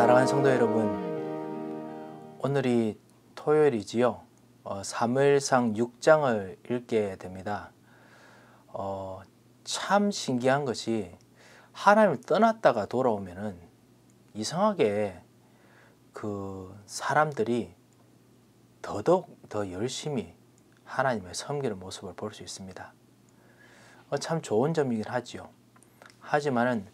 사랑하는 성도 여러분, 오늘이 토요일이지요. 사무엘상 6장을 읽게 됩니다. 참 신기한 것이 하나님을 떠났다가 돌아오면은 이상하게 그 사람들이 더더욱 더 열심히 하나님을 섬기는 모습을 볼 수 있습니다. 참 좋은 점이긴 하지요. 하지만은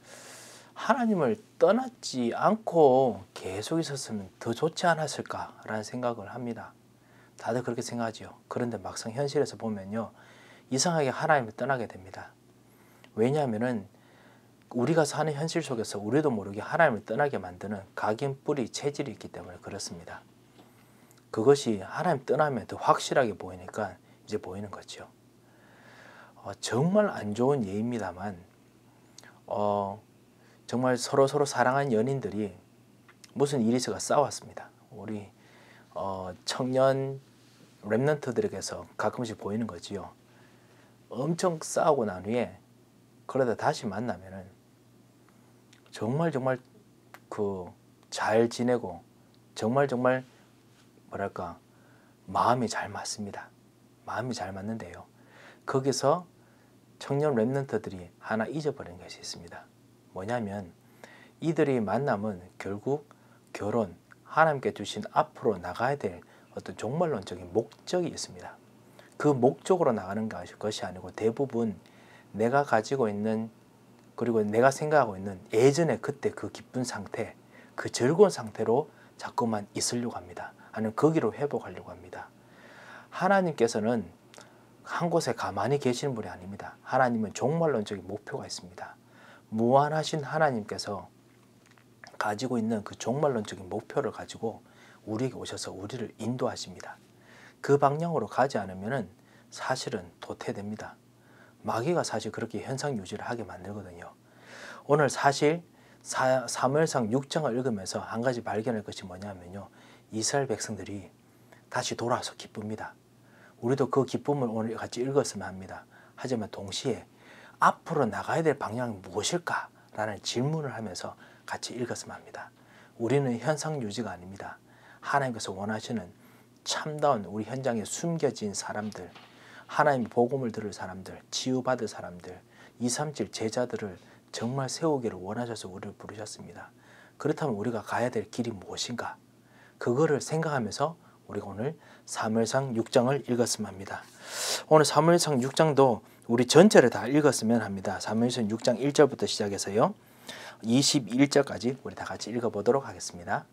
하나님을 떠났지 않고 계속 있었으면 더 좋지 않았을까라는 생각을 합니다. 다들 그렇게 생각하죠. 그런데 막상 현실에서 보면요, 이상하게 하나님을 떠나게 됩니다. 왜냐하면은 우리가 사는 현실 속에서 우리도 모르게 하나님을 떠나게 만드는 각인 뿌리 체질이 있기 때문에 그렇습니다. 그것이 하나님 떠나면 더 확실하게 보이니까 이제 보이는 거죠. 정말 안 좋은 예입니다만 정말 서로 사랑하는 연인들이 무슨 일이 있어가 싸웠습니다. 우리 청년 랩런트들에게서 가끔씩 보이는 거지요. 엄청 싸우고 난 후에 그러다 다시 만나면은 정말 그 잘 지내고 정말 뭐랄까 마음이 잘 맞습니다. 마음이 잘 맞는데요. 거기서 청년 랩런트들이 하나 잊어버린 것이 있습니다. 뭐냐면 이들이 만남은 결국 결혼, 하나님께 주신 앞으로 나가야 될 어떤 종말론적인 목적이 있습니다. 그 목적으로 나가는 것이 아니고 대부분 내가 가지고 있는, 그리고 내가 생각하고 있는 예전에 그때 그 기쁜 상태, 그 즐거운 상태로 자꾸만 있으려고 합니다. 아니면 거기로 회복하려고 합니다. 하나님께서는 한 곳에 가만히 계시는 분이 아닙니다. 하나님은 종말론적인 목표가 있습니다. 무한하신 하나님께서 가지고 있는 그 종말론적인 목표를 가지고 우리에게 오셔서 우리를 인도하십니다. 그 방향으로 가지 않으면 사실은 도태됩니다. 마귀가 사실 그렇게 현상 유지를 하게 만들거든요. 오늘 사실 사무엘상 6장을 읽으면서 한 가지 발견할 것이 뭐냐면요, 이스라엘 백성들이 다시 돌아와서 기쁩니다. 우리도 그 기쁨을 오늘 같이 읽었으면 합니다. 하지만 동시에 앞으로 나가야 될 방향이 무엇일까? 라는 질문을 하면서 같이 읽었으면 합니다. 우리는 현상 유지가 아닙니다. 하나님께서 원하시는 참다운 우리 현장에 숨겨진 사람들, 하나님의 복음을 들을 사람들, 치유받을 사람들, 237 제자들을 정말 세우기를 원하셔서 우리를 부르셨습니다. 그렇다면 우리가 가야 될 길이 무엇인가? 그거를 생각하면서 우리가 오늘 사무엘상 6장을 읽었으면 합니다. 오늘 사무엘상 6장도 우리 전체를 다 읽었으면 합니다. 사무엘상 6장 1절부터 시작해서요 21절까지 우리 다 같이 읽어보도록 하겠습니다.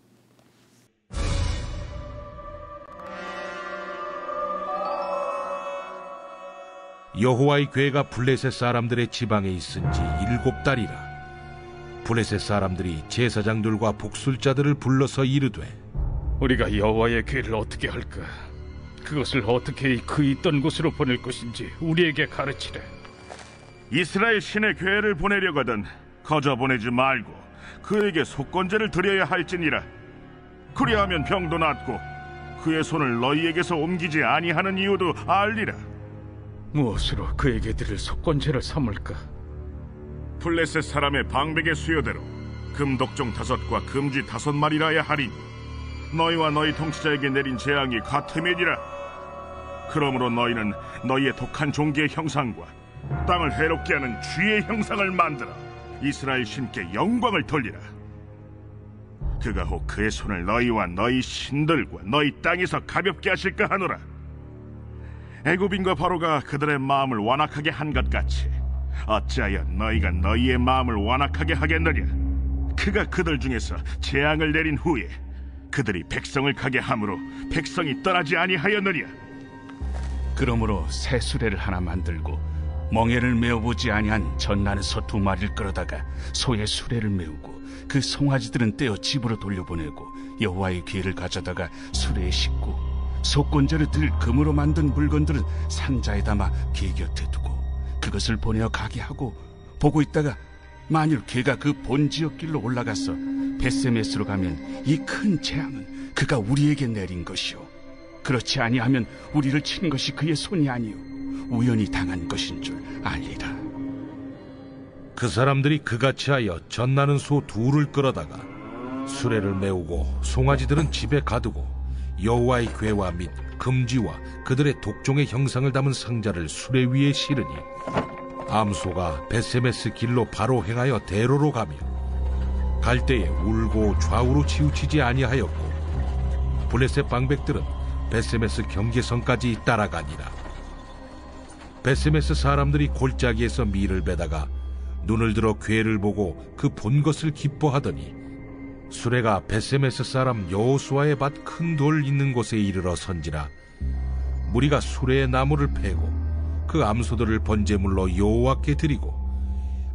여호와의 궤가 블레셋 사람들의 지방에 있은 지 7달이라. 블레셋 사람들이 제사장들과 복술자들을 불러서 이르되, 우리가 여호와의 궤를 어떻게 할까? 그것을 어떻게 그 있던 곳으로 보낼 것인지 우리에게 가르치래. 이스라엘 신의 궤를 보내려거든 거저 보내지 말고 그에게 속건제를 드려야 할지니라. 그리하면 병도 낫고 그의 손을 너희에게서 옮기지 아니하는 이유도 알리라. 무엇으로 그에게 드릴 속건제를 삼을까? 블레셋 사람의 방백의 수요대로 금독종 5과 금쥐 5마리라야 하리니 너희와 너희 통치자에게 내린 재앙이 같음이니라. 그러므로 너희는 너희의 독한 종기의 형상과 땅을 해롭게 하는 쥐의 형상을 만들어 이스라엘 신께 영광을 돌리라. 그가 혹 그의 손을 너희와 너희 신들과 너희 땅에서 가볍게 하실까 하노라. 애굽인과 바로가 그들의 마음을 완악하게 한 것 같이 어찌하여 너희가 너희의 마음을 완악하게 하겠느냐. 그가 그들 중에서 재앙을 내린 후에 그들이 백성을 가게 함으로 백성이 떠나지 아니하였느냐. 그러므로 새 수레를 하나 만들고 멍에를 메어보지 아니한 젖나는 소 2마리를 끌어다가 소의 수레를 메우고 그 송아지들은 떼어 집으로 돌려보내고 여호와의 궤를 가져다가 수레에 싣고 속건제를 들 금으로 만든 물건들은 상자에 담아 궤 곁에 두고 그것을 보내어 가게 하고, 보고 있다가 만일 궤가 그 본 지역 길로 올라가서 벳세메스로 가면 이 큰 재앙은 그가 우리에게 내린 것이요, 그렇지 아니하면 우리를 친 것이 그의 손이 아니요 우연히 당한 것인 줄 알리라. 그 사람들이 그같이 하여 젖나는 소 2를 끌어다가 수레를 메우고 송아지들은 집에 가두고 여호와의 궤와 및 금지와 그들의 독종의 형상을 담은 상자를 수레 위에 실으니 암소가 베세메스 길로 바로 행하여 대로로 가며 갈 때에 울고 좌우로 치우치지 아니하였고 블레셋 방백들은 베세메스 경계선까지 따라가니라. 베세메스 사람들이 골짜기에서 밀을 베다가 눈을 들어 궤를 보고 그 본 것을 기뻐하더니 수레가 베세메스 사람 여호수아의 밭 큰 돌 있는 곳에 이르러 선지라. 무리가 수레의 나무를 패고 그 암소들을 번제물로 여호와께 드리고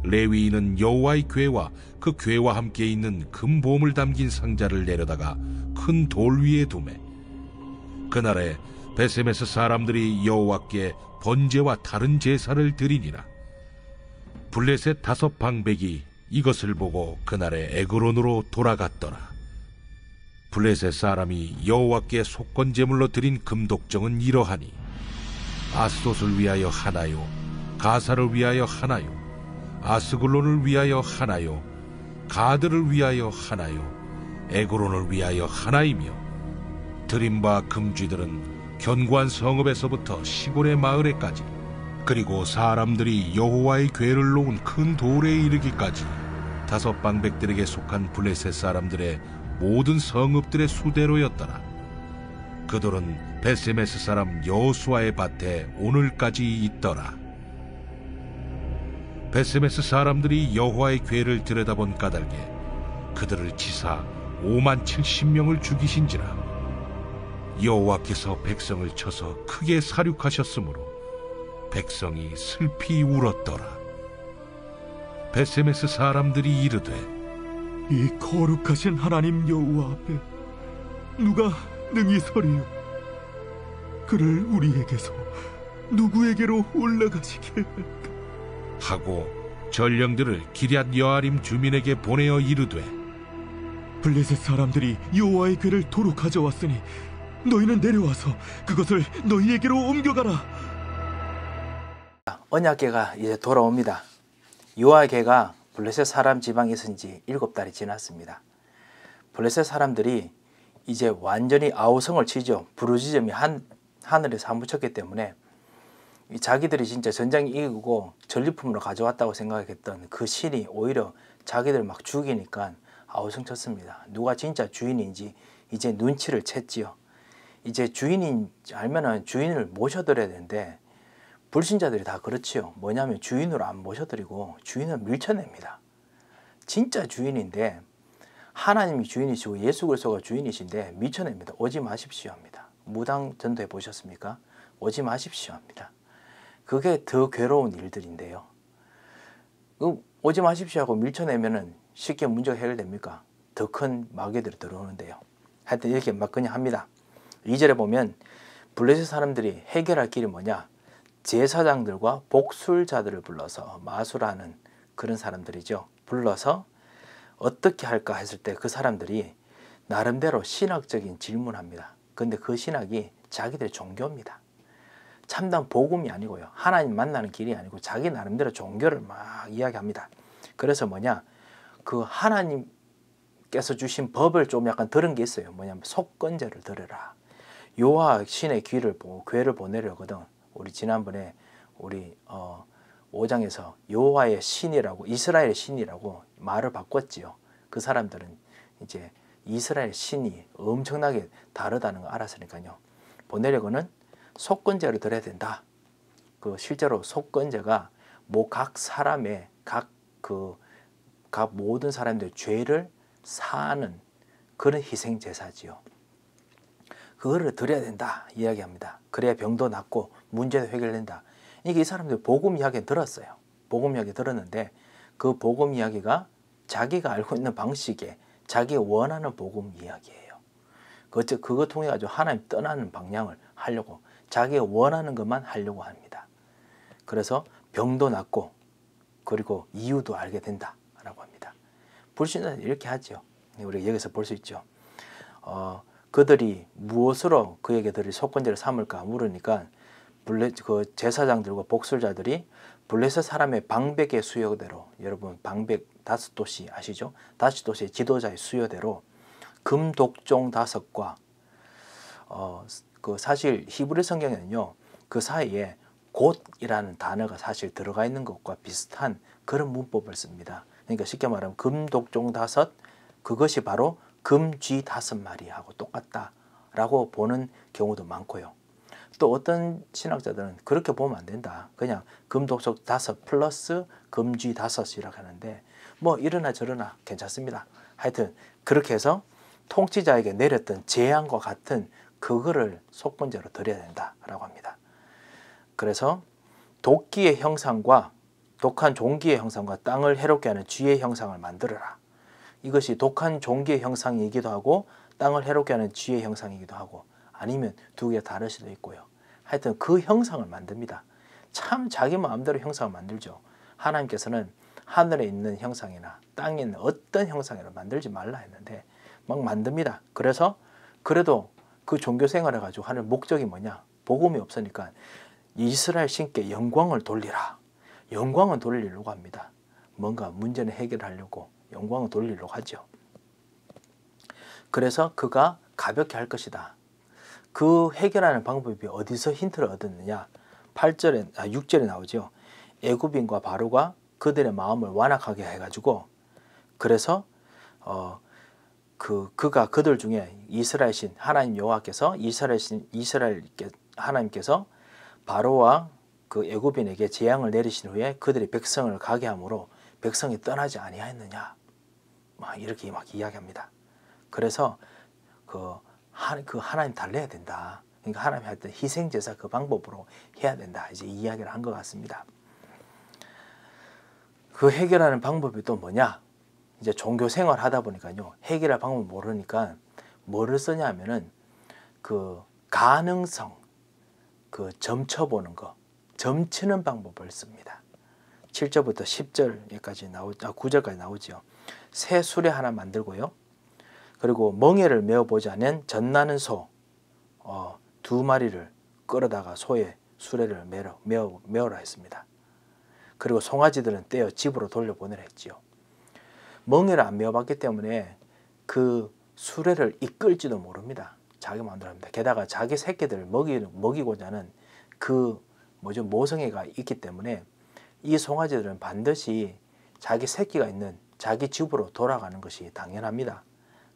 레위인은 여호와의 궤와 그 궤와 함께 있는 금보물 담긴 상자를 내려다가 큰 돌 위에 두매. 그날에 베세메스 사람들이 여호와께 번제와 다른 제사를 드리니라. 블레셋 5 방백이 이것을 보고 그날에 에그론으로 돌아갔더라. 블레셋 사람이 여호와께 속건 제물로 드린 금독정은 이러하니 아스돗을 위하여 하나요, 가사를 위하여 하나요, 아스글론을 위하여 하나요, 가드를 위하여 하나요, 에그론을 위하여 하나이며 드린 바 금쥐들은 견고한 성읍에서부터 시골의 마을에까지 그리고 사람들이 여호와의 궤를 놓은 큰 돌에 이르기까지 5 방백들에게 속한 블레셋 사람들의 모든 성읍들의 수대로였더라. 그 돌은 베세메스 사람 여호수아의 밭에 오늘까지 있더라. 베세메스 사람들이 여호와의 궤를 들여다본 까닭에 그들을 치사 570,000명을 죽이신지라. 여호와께서 백성을 쳐서 크게 사륙하셨으므로 백성이 슬피 울었더라. 베세메스 사람들이 이르되 이 거룩하신 하나님 여호와 앞에 누가 능히 서리요? 그를 우리에게서 누구에게로 올라가시게 할까? 하고 전령들을 기럇 여아림 주민에게 보내어 이르되 블레셋 사람들이 여호와의 궤를 도로 가져왔으니 너희는 내려와서 그것을 너희에게로 옮겨가라. 언약궤가 이제 돌아옵니다. 여호와의 궤가 블레셋 사람 지방에 있은 지 7달이 지났습니다. 블레셋 사람들이 이제 완전히 아우성을 치죠. 부르짖음이 하늘에 사무쳤기 때문에 자기들이 진짜 전쟁 이기고 전리품으로 가져왔다고 생각했던 그 신이 오히려 자기들 막 죽이니까 아우성 쳤습니다. 누가 진짜 주인인지 이제 눈치를 챘지요. 이제 주인인 알면은 주인을 모셔드려야 되는데 불신자들이 다 그렇지요. 뭐냐면 주인으로 안 모셔드리고 주인을 밀쳐냅니다. 진짜 주인인데 하나님이 주인이시고 예수 그리스도가 주인이신데 밀쳐냅니다. 오지 마십시오 합니다. 무당 전도해 보셨습니까? 오지 마십시오 합니다. 그게 더 괴로운 일들인데요. 오지 마십시오 하고 밀쳐내면은 쉽게 문제가 해결됩니까? 더 큰 마귀들이 들어오는데요. 하여튼 이렇게 막 그냥 합니다. 2절에 보면 블레셋 사람들이 해결할 길이 뭐냐? 제사장들과 복술자들을 불러서 마술하는 그런 사람들이죠. 불러서 어떻게 할까 했을 때 그 사람들이 나름대로 신학적인 질문합니다. 근데 그 신학이 자기들의 종교입니다. 참담 복음이 아니고요. 하나님 만나는 길이 아니고 자기 나름대로 종교를 막 이야기합니다. 그래서 뭐냐? 그 하나님께서 주신 법을 좀 약간 들은 게 있어요. 뭐냐면 속건제를 들으라. 여호와 신의 궤를 보내려거든. 우리 지난번에 우리 5장에서 여호와의 신이라고 이스라엘의 신이라고 말을 바꿨지요. 그 사람들은 이제 이스라엘 신이 엄청나게 다르다는 걸 알았으니까요. 보내려고는 속건제를 드려야 된다. 그 실제로 속건제가 뭐 각 사람의 각 모든 사람들의 죄를 사하는 그런 희생 제사지요. 그거를 드려야 된다 이야기합니다. 그래야 병도 낫고 문제도 해결된다. 이게 이 사람들 복음 이야기 들었어요. 복음 이야기 들었는데 그 복음 이야기가 자기가 알고 있는 방식에 자기가 원하는 복음 이야기예요. 그거 통해 가지고 하나님 떠나는 방향을 하려고 자기가 원하는 것만 하려고 합니다. 그래서 병도 낫고 그리고 이유도 알게 된다라고 합니다. 불신자는 이렇게 하죠. 우리가 여기서 볼 수 있죠. 그들이 무엇으로 그에게 드릴 속건제를 삼을까 물으니까 그 제사장들과 복술자들이 블레셋 사람의 방백의 수요대로 여러분 방백 다섯 도시 아시죠? 다섯 도시의 지도자의 수요대로 금독종 5과 그 사실 히브리 성경에는요 그 사이에 곧이라는 단어가 사실 들어가 있는 것과 비슷한 그런 문법을 씁니다. 그러니까 쉽게 말하면 금독종 5 그것이 바로 금쥐 5마리하고 똑같다라고 보는 경우도 많고요. 또 어떤 신학자들은 그렇게 보면 안 된다. 그냥 금독종 5 플러스 금쥐 5이라고 하는데 뭐 이러나 저러나 괜찮습니다. 하여튼 그렇게 해서 통치자에게 내렸던 재앙과 같은 그거를 속건제로 드려야 된다라고 합니다. 그래서 도끼의 형상과 독한 종기의 형상과 땅을 해롭게 하는 쥐의 형상을 만들어라. 이것이 독한 종기의 형상이기도 하고 땅을 해롭게 하는 쥐의 형상이기도 하고 아니면 두 개가 다를 수도 있고요. 하여튼 그 형상을 만듭니다. 참 자기 마음대로 형상을 만들죠. 하나님께서는 하늘에 있는 형상이나 땅에 있는 어떤 형상이나 만들지 말라 했는데 막 만듭니다. 그래서 그래도 그 종교 생활을 가지고 하는 목적이 뭐냐? 복음이 없으니까 이스라엘 신께 영광을 돌리라. 영광은 돌리려고 합니다. 뭔가 문제는 해결하려고 영광을 돌리려고 하죠. 그래서 그가 가볍게 할 것이다. 그 해결하는 방법이 어디서 힌트를 얻었느냐? 6절에 나오죠. 애굽인과 바로가 그들의 마음을 완악하게 해가지고 그래서 그가 그들 중에 이스라엘 신 하나님 여호와께서 이스라엘 하나님께서 바로와 그 애굽인에게 재앙을 내리신 후에 그들이 백성을 가게 함으로 백성이 떠나지 아니하였느냐 막 이렇게 막 이야기합니다. 그래서 그 하나님 달래야 된다. 그러니까 하나님 할 때 희생 제사 그 방법으로 해야 된다. 이제 이야기를 한 것 같습니다. 그 해결하는 방법이 또 뭐냐? 이제 종교 생활 하다 보니까요 해결할 방법을 모르니까 뭐를 쓰냐면은 그 가능성 그 점쳐보는 거 점치는 방법을 씁니다. 7절부터 10절까지 9절까지 나오죠. 새 수레 하나 만들고요. 그리고 멍에를 메어보지 않은 젖나는 소 2마리를 끌어다가 소의 수레를 메어라 했습니다. 그리고 송아지들은 떼어 집으로 돌려보내라 했지요. 멍에를 안 메어봤기 때문에 그 수레를 이끌지도 모릅니다. 자기 마음대로 합니다. 게다가 자기 새끼들을 먹이고자 하는 그 모성애가 있기 때문에 이 송아지들은 반드시 자기 새끼가 있는 자기 집으로 돌아가는 것이 당연합니다.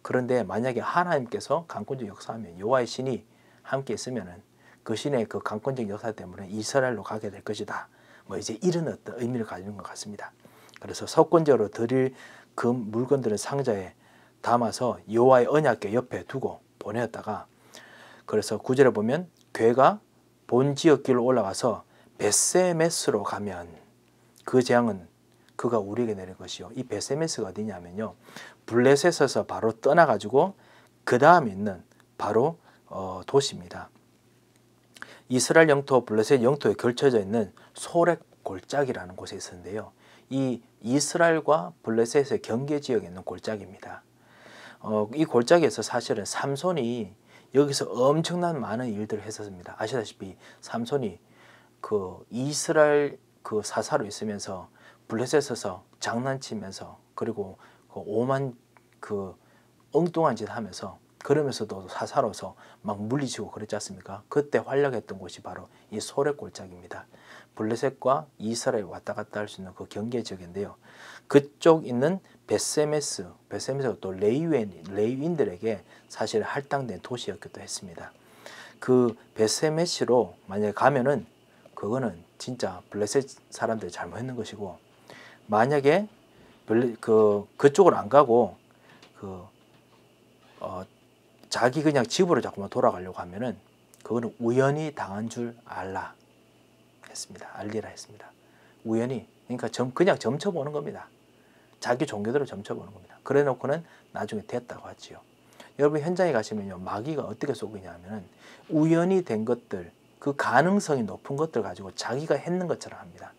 그런데 만약에 하나님께서 강권적 역사하면 여호와의 신이 함께 있으면은 그 신의 그 강권적 역사 때문에 이스라엘로 가게 될 것이다. 뭐 이제 이런 어떤 의미를 가지는 것 같습니다. 그래서 석권제로 드릴 그 물건들을 상자에 담아서 여호와의 언약궤 옆에 두고 보내었다가 그래서 9절에 보면 궤가 본 지역 길로 올라가서 벳세메스로 가면 그 재앙은 그가 우리에게 내릴 것이요. 이 벳세메스가 어디냐면요. 블레셋에서 바로 떠나가지고 그 다음에 있는 바로 도시입니다. 이스라엘 영토 블레셋 영토에 걸쳐져 있는 소렉 골짜기라는 곳에 있었는데요. 이 이스라엘과 블레셋의 경계 지역에 있는 골짜기입니다. 이 골짜기에서 사실은 삼손이 여기서 엄청난 많은 일들을 했었습니다. 아시다시피 삼손이 그 이스라엘 그 사사로 있으면서 블레셋에서 장난치면서 그리고 그 오만 그 엉뚱한 짓 하면서 그러면서도 사사로서 막 물리치고 그랬지 않습니까? 그때 활약했던 곳이 바로 이 소렉 골짜기입니다. 블레셋과 이스라엘 왔다 갔다 할 수 있는 그 경계 지역인데요. 그쪽 있는 벳세메스가 또 레위인들에게 사실 할당된 도시였기도 했습니다. 그 벳세메스로 만약에 가면은 그거는 진짜 블레셋 사람들이 잘못했는 것이고 만약에 그쪽으로 안 가고 자기 그냥 집으로 자꾸만 돌아가려고 하면은 그거는 우연히 당한 줄 알리라 했습니다. 우연히 그러니까 그냥 점쳐보는 겁니다. 자기 종교대로 점쳐보는 겁니다. 그래 놓고는 나중에 됐다고 하지요. 여러분 현장에 가시면요 마귀가 어떻게 속이냐 하면은 우연히 된 것들 그 가능성이 높은 것들 가지고 자기가 했는 것처럼 합니다.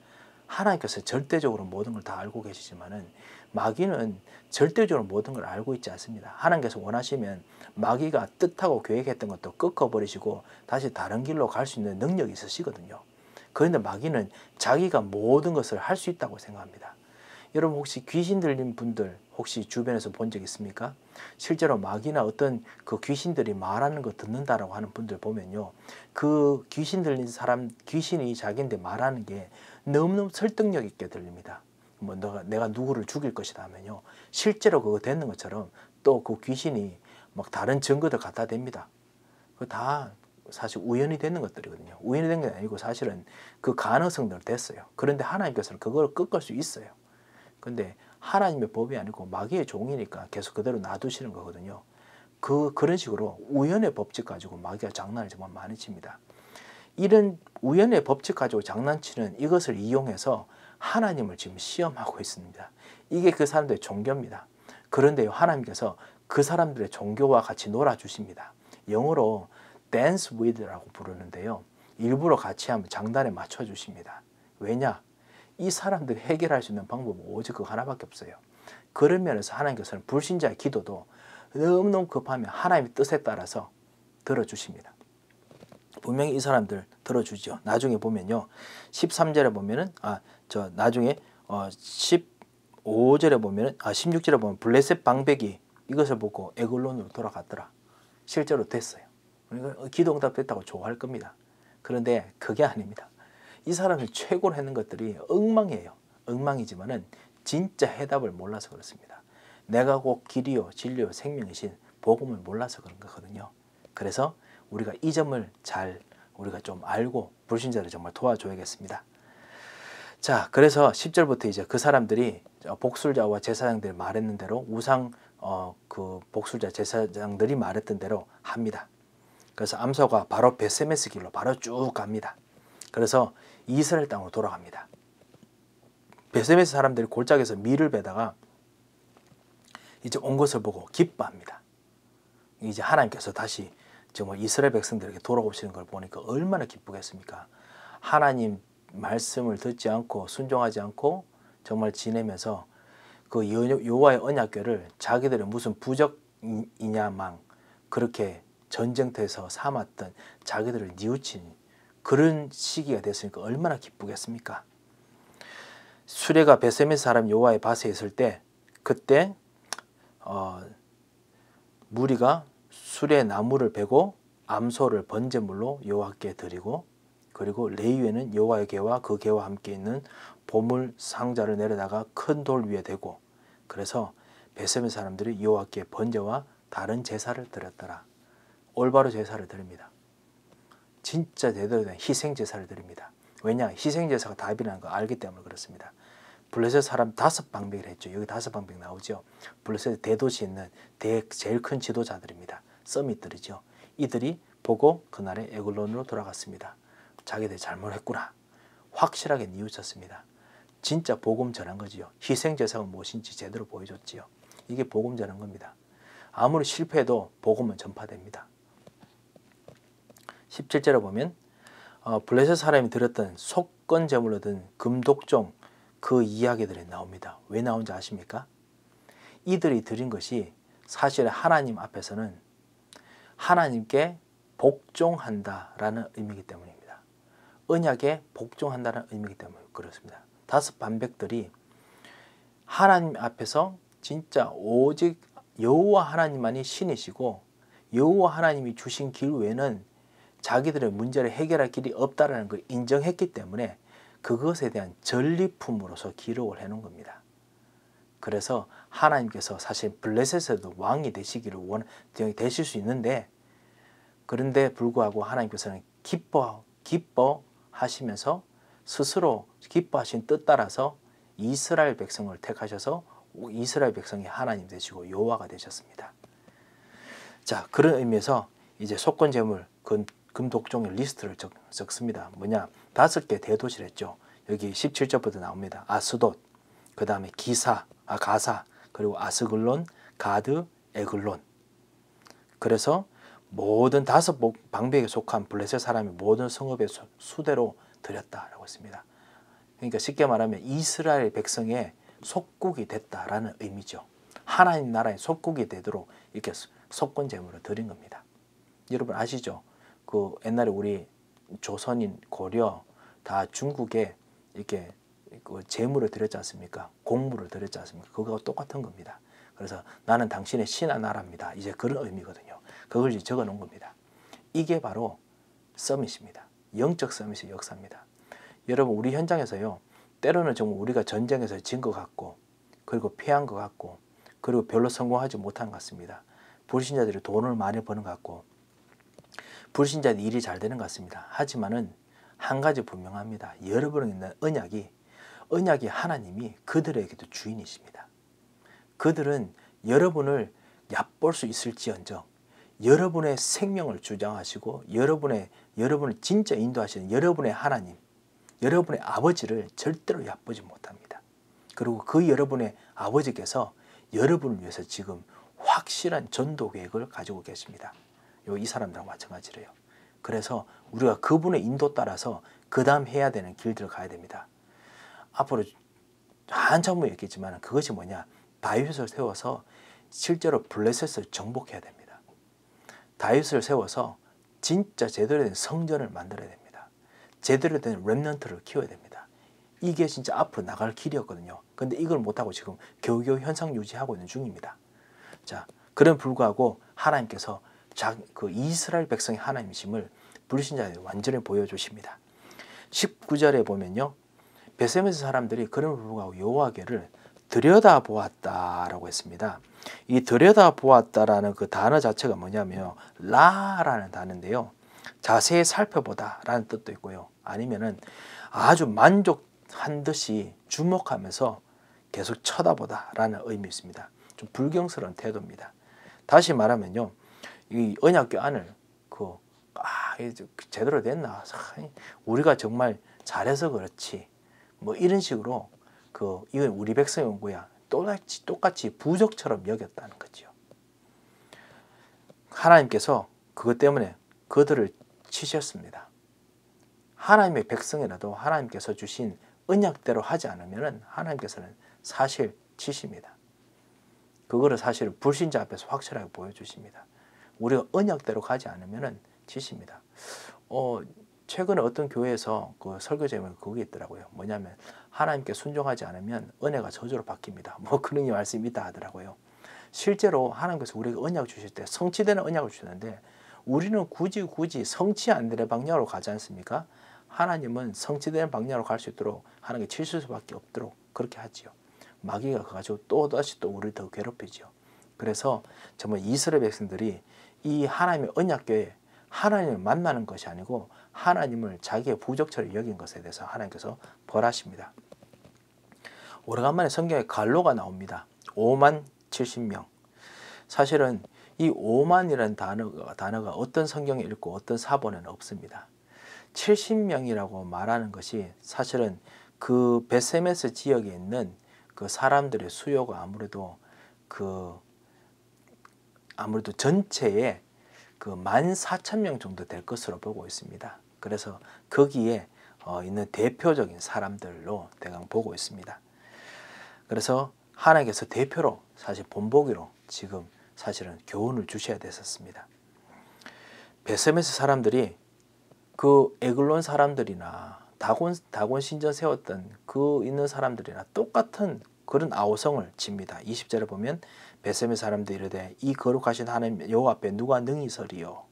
하나님께서 절대적으로 모든 걸 다 알고 계시지만은 마귀는 절대적으로 모든 걸 알고 있지 않습니다. 하나님께서 원하시면 마귀가 뜻하고 계획했던 것도 꺾어버리시고 다시 다른 길로 갈 수 있는 능력이 있으시거든요. 그런데 마귀는 자기가 모든 것을 할 수 있다고 생각합니다. 여러분 혹시 귀신 들린 분들 혹시 주변에서 본 적 있습니까? 실제로 마귀나 어떤 그 귀신들이 말하는 거 듣는다라고 하는 분들 보면요, 그 귀신 들린 사람, 귀신이 자기한테 말하는 게 너무너무 설득력 있게 들립니다. 뭐 내가 누구를 죽일 것이다 하면요, 실제로 그거 되는 것처럼 또 그 귀신이 막 다른 증거들 갖다 댑니다. 그 다 사실 우연히 되는 것들이거든요. 우연히 된 게 아니고 사실은 그 가능성대로 됐어요. 그런데 하나님께서는 그걸 꺾을 수 있어요. 근데 하나님의 법이 아니고 마귀의 종이니까 계속 그대로 놔두시는 거거든요. 그런 식으로 우연의 법칙 가지고 마귀가 장난을 정말 많이 칩니다. 이런 우연의 법칙 가지고 장난치는 이것을 이용해서 하나님을 지금 시험하고 있습니다. 이게 그 사람들의 종교입니다. 그런데 하나님께서 그 사람들의 종교와 같이 놀아주십니다. 영어로 dance with라고 부르는데요, 일부러 같이 하면 장단에 맞춰주십니다. 왜냐? 이 사람들이 해결할 수 있는 방법은 오직 그거 하나밖에 없어요. 그런 면에서 하나님께서는 불신자의 기도도 너무너무 급하면 하나님의 뜻에 따라서 들어주십니다. 분명히 이 사람들 들어주죠. 나중에 보면요, 13절에 보면은 나중에 15절에 보면은 16절에 보면 블레셋 방백이 이것을 보고 에글론으로 돌아갔더라. 실제로 됐어요. 그러니까 기도 응답됐다고 좋아할 겁니다. 그런데 그게 아닙니다. 이 사람이 최고로 하는 것들이 엉망이에요. 엉망이지만은 진짜 해답을 몰라서 그렇습니다. 내가 곧 길이요 진리요 생명이신 복음을 몰라서 그런 거거든요. 그래서 우리가 이 점을 잘 우리가 좀 알고 불신자를 정말 도와줘야겠습니다. 자, 그래서 10절부터 이제 그 사람들이 복술자와 제사장들이 말했는 대로 우상 그 복술자 제사장들이 말했던 대로 합니다. 그래서 암소가 바로 베세메스 길로 바로 쭉 갑니다. 그래서 이스라엘 땅으로 돌아갑니다. 베세메스 사람들이 골짜기에서 밀을 베다가 이제 온 것을 보고 기뻐합니다. 이제 하나님께서 다시 정말 이스라엘 백성들에게 돌아오시는 걸 보니까 얼마나 기쁘겠습니까? 하나님 말씀을 듣지 않고 순종하지 않고 정말 지내면서 그 여호와의 언약궤를 자기들의 무슨 부적이냐망 그렇게 전쟁터에서 삼았던 자기들을 뉘우친 그런 시기가 됐으니까 얼마나 기쁘겠습니까? 수레가 베세메스 사람 여호와의 밭에 있을 때 그때 무리가 수레 나무를 베고 암소를 번제물로 여호와께 드리고 그리고 레위에는 여호와의 궤와 그 궤와 함께 있는 보물 상자를 내려다가 큰 돌 위에 대고 그래서 베세메스 사람들이 여호와께 번제와 다른 제사를 드렸더라. 올바로 제사를 드립니다. 진짜 제대로 된 희생 제사를 드립니다. 왜냐? 희생 제사가 답이라는 거 알기 때문에 그렇습니다. 블레셋 사람 5방백을 했죠. 여기 5방백 나오죠. 블레셋 대도시에 있는 제일 큰 지도자들입니다. 서밋들이죠. 이들이 보고 그날에 에글론으로 돌아갔습니다. 자기들 잘못했구나. 확실하게 뉘우쳤습니다. 진짜 복음 전한 거지요. 희생 제사가 무엇인지 제대로 보여줬지요. 이게 복음 전한 겁니다. 아무리 실패해도 복음은 전파됩니다. 17절에 보면 블레셋 사람이 드렸던 속건 제물로 든 금독종 그 이야기들이 나옵니다. 왜 나온지 아십니까? 이들이 드린 것이 사실 하나님 앞에서는 하나님께 복종한다라는 의미이기 때문입니다. 언약에 복종한다는 의미이기 때문에 그렇습니다. 5반백들이 하나님 앞에서 진짜 오직 여호와 하나님만이 신이시고 여호와 하나님이 주신 길 외에는 자기들의 문제를 해결할 길이 없다라는 걸 인정했기 때문에 그것에 대한 전리품으로서 기록을 해놓은 겁니다. 그래서 하나님께서 사실 블레셋에도 왕이 되시기를 되실 수 있는데 그런데 불구하고 하나님께서는 기뻐하시면서 스스로 기뻐하신 뜻 따라서 이스라엘 백성을 택하셔서 이스라엘 백성이 하나님 되시고 여호와가 되셨습니다. 자, 그런 의미에서 이제 속건 제물 금독종의 리스트를 적습니다. 뭐냐? 5개 대도시를 했죠. 여기 17절부터 나옵니다. 아스돗, 그 다음에 가사, 그리고 아스글론, 가드, 에글론. 그래서 모든 5방백에 속한 블레셋 사람이 모든 성읍의 수대로 드렸다라고 했습니다. 그러니까 쉽게 말하면 이스라엘 백성의 속국이 됐다라는 의미죠. 하나님 나라의 속국이 되도록 이렇게 속건 제물을 드린 겁니다. 여러분 아시죠? 그 옛날에 우리 조선인 고려 다 중국에 이렇게 그 재물을 드렸지 않습니까? 공물을 드렸지 않습니까? 그거와 똑같은 겁니다. 그래서 나는 당신의 신하 나라입니다. 이제 그런 의미거든요. 그걸 이제 적어 놓은 겁니다. 이게 바로 서밋입니다. 영적 서밋의 역사입니다. 여러분 우리 현장에서요. 때로는 정말 우리가 전쟁에서 진 것 같고 그리고 패한 것 같고 그리고 별로 성공하지 못한 것 같습니다. 불신자들이 돈을 많이 버는 것 같고 불신자들이 일이 잘 되는 것 같습니다. 하지만은 한 가지 분명합니다. 여러분에 있는 언약이 하나님이 그들에게도 주인이십니다. 그들은 여러분을 얕볼 수 있을지언정 여러분의 생명을 주장하시고 여러분을 진짜 인도하시는 여러분의 하나님, 여러분의 아버지를 절대로 얕보지 못합니다. 그리고 그 여러분의 아버지께서 여러분을 위해서 지금 확실한 전도 계획을 가지고 계십니다. 이 사람들하고 마찬가지래요. 그래서 우리가 그분의 인도 따라서 그 다음 해야 되는 길들을 가야 됩니다. 앞으로 한참 후에 있겠지만 그것이 뭐냐? 다윗을 세워서 실제로 블레셋을 정복해야 됩니다. 다윗을 세워서 진짜 제대로 된 성전을 만들어야 됩니다. 제대로 된 렘넌트를 키워야 됩니다. 이게 진짜 앞으로 나갈 길이었거든요. 근데 이걸 못하고 지금 겨우겨우 현상 유지하고 있는 중입니다. 자, 그런 불구하고 하나님께서 그 이스라엘 백성의 하나님이심을 불신자에게 완전히 보여주십니다. 19절에 보면요. 베세메스 사람들이 그런 불구하고 여호와께를 들여다보았다라고 했습니다. 이 들여다보았다라는 그 단어 자체가 뭐냐면 라라는 단어인데요. 자세히 살펴보다라는 뜻도 있고요. 아니면은 아주 만족한 듯이 주목하면서 계속 쳐다보다라는 의미 있습니다. 좀 불경스러운 태도입니다. 다시 말하면요. 이 언약궤 안을 제대로 됐나? 우리가 정말 잘해서 그렇지. 뭐 이런 식으로 이건 우리 백성이 온 거야. 똑같이 부족처럼 여겼다는 거죠. 하나님께서 그것 때문에 그들을 치셨습니다. 하나님의 백성이라도 하나님께서 주신 언약대로 하지 않으면 하나님께서는 사실 치십니다. 그거를 사실 불신자 앞에서 확실하게 보여주십니다. 우리가 언약대로 가지 않으면 치십니다. 최근에 어떤 교회에서 그 설교 제목이 그게 있더라고요. 뭐냐면 하나님께 순종하지 않으면 은혜가 저주로 바뀝니다. 뭐 그런 말씀이 있다 하더라고요. 실제로 하나님께서 우리에게 언약 주실 때 성취되는 언약을 주시는데 우리는 굳이 성취 안 되는 방향으로 가지 않습니까? 하나님은 성취되는 방향으로 갈 수 있도록 하나님께 칠 수밖에 없도록 그렇게 하지요. 마귀가 그거 가지고 또다시 우리를 더 괴롭히죠. 그래서 정말 이스라엘 백성들이 이 하나님의 언약궤에 하나님을 만나는 것이 아니고 하나님을 자기의 부족처럼 여긴 것에 대해서 하나님께서 벌하십니다. 오래간만에 성경에 갈로가 나옵니다. 5만 70명. 사실은 이 5만이라는 단어가 어떤 성경에 있고 어떤 사본에는 없습니다. 70명이라고 말하는 것이 사실은 그 베세메스 지역에 있는 그 사람들의 수요가 아무래도 전체에 그 14,000명 정도 될 것으로 보고 있습니다. 그래서 거기에 있는 대표적인 사람들로 대강 보고 있습니다. 그래서 하나님께서 대표로 사실 본보기로 지금 사실은 교훈을 주셔야 됐었습니다. 베세메스 사람들이 그 에글론 사람들이나 다곤 신전 세웠던 그 있는 사람들이나 똑같은 그런 아우성을 칩니다. 20절에 보면 베세메스 사람들이 이르되 이 거룩하신 하나님 여호와 앞에 누가 능히 서리요.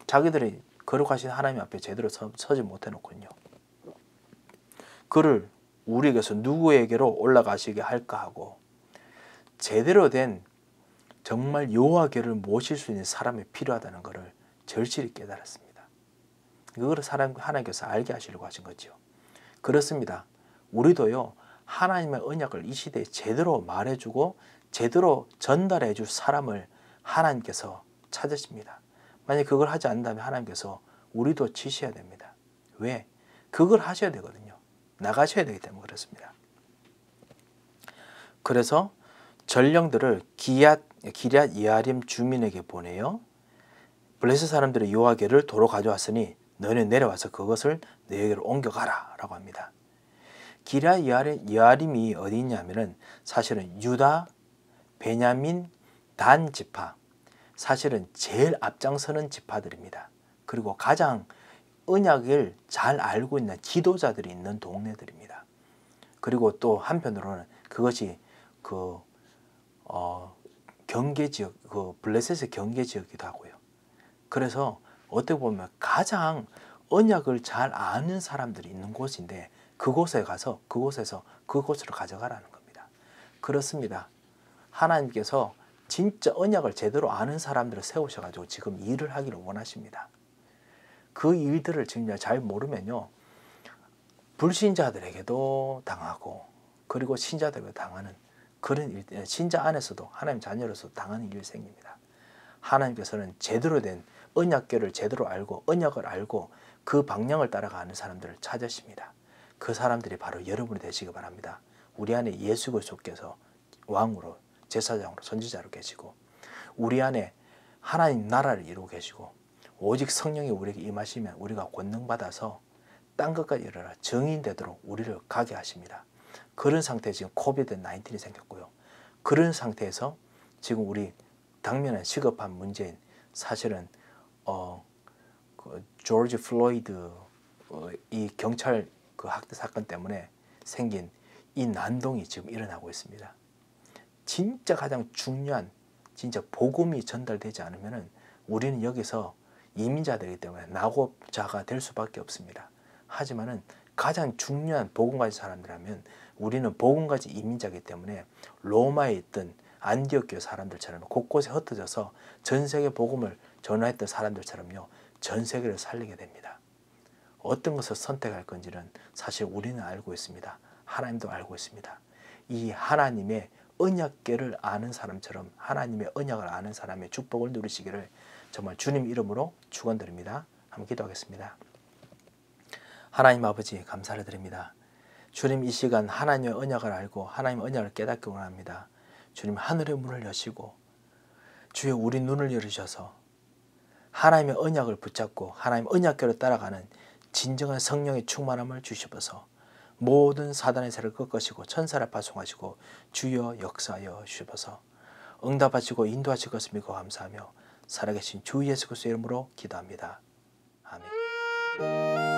자기들이 거룩하신 하나님 앞에 제대로 서지 못해놓군요. 그를 우리에게서 누구에게로 올라가시게 할까 하고 제대로 된 정말 여호와께를 모실 수 있는 사람이 필요하다는 것을 절실히 깨달았습니다. 그걸 하나님께서 알게 하시려고 하신 거죠. 그렇습니다. 우리도요. 하나님의 언약을 이 시대에 제대로 말해주고 제대로 전달해 줄 사람을 하나님께서 찾으십니다. 만약 그걸 하지 않는다면 하나님께서 우리도 치셔야 됩니다. 왜? 그걸 하셔야 되거든요. 나가셔야 되기 때문에 그렇습니다. 그래서 전령들을 기럇 예아림 주민에게 보내요. 블레셋 사람들의 여호와께를 도로 가져왔으니 너희는 내려와서 그것을 너희에게로 옮겨가라 라고 합니다. 기럇 예아림이 어디 있냐면은 사실은 유다, 베냐민, 단 지파, 사실은 제일 앞장서는 지파들입니다. 그리고 가장 언약을 잘 알고 있는 지도자들이 있는 동네들입니다. 그리고 또 한편으로는 그것이 그 경계 지역, 그 블레셋의 경계 지역이기도 하고요. 그래서 어떻게 보면 가장 언약을 잘 아는 사람들이 있는 곳인데 그곳에 가서 그곳에서 그곳으로 가져가라는 겁니다. 그렇습니다. 하나님께서 진짜 언약을 제대로 아는 사람들을 세우셔가지고 지금 일을 하기를 원하십니다. 그 일들을 지금 잘 모르면요, 불신자들에게도 당하고 그리고 신자들에게도 당하는 그런 일, 신자 안에서도 하나님 자녀로서 당하는 일이 생깁니다. 하나님께서는 제대로 된 언약궤를 제대로 알고 언약을 알고 그 방향을 따라가는 사람들을 찾으십니다. 그 사람들이 바로 여러분이 되시기 바랍니다. 우리 안에 예수 그리스도께서 왕으로 제사장으로 선지자로 계시고 우리 안에 하나님 나라를 이루고 계시고 오직 성령이 우리에게 임하시면 우리가 권능받아서 땅 끝까지 이르러 증인 되도록 우리를 가게 하십니다. 그런 상태에 지금 코비드-19이 생겼고요. 그런 상태에서 지금 우리 당면한 시급한 문제인 사실은 그 조지 플로이드 이 경찰 그 학대 사건 때문에 생긴 이 난동이 지금 일어나고 있습니다. 진짜 가장 중요한 진짜 복음이 전달되지 않으면은 우리는 여기서 이민자들이기 때문에 낙오자가 될 수밖에 없습니다. 하지만은 가장 중요한 복음 가진 사람들이라면 우리는 복음 가진 이민자이기 때문에 로마에 있던 안디옥 교회 사람들처럼 곳곳에 흩어져서 전 세계 복음을 전하했던 사람들처럼요, 전 세계를 살리게 됩니다. 어떤 것을 선택할 건지는 사실 우리는 알고 있습니다. 하나님도 알고 있습니다. 이 하나님의 언약궤를 아는 사람처럼 하나님의 언약을 아는 사람의 축복을 누리시기를 정말 주님 이름으로 축원드립니다. 한번 기도하겠습니다. 하나님 아버지 감사를 드립니다. 주님 이 시간 하나님의 언약을 알고 하나님의 언약을 깨닫기 원합니다. 주님 하늘의 문을 여시고 주여 우리 눈을 열으셔서 하나님의 언약을 붙잡고 하나님의 언약궤를 따라가는 진정한 성령의 충만함을 주시옵소서. 모든 사단의 세를 꺾으시고 천사를 파송하시고 주여 역사하여 주시옵소서. 응답하시고 인도하실 것을 믿고 감사하며 살아계신 주 예수 그리스도의 이름으로 기도합니다. 아멘.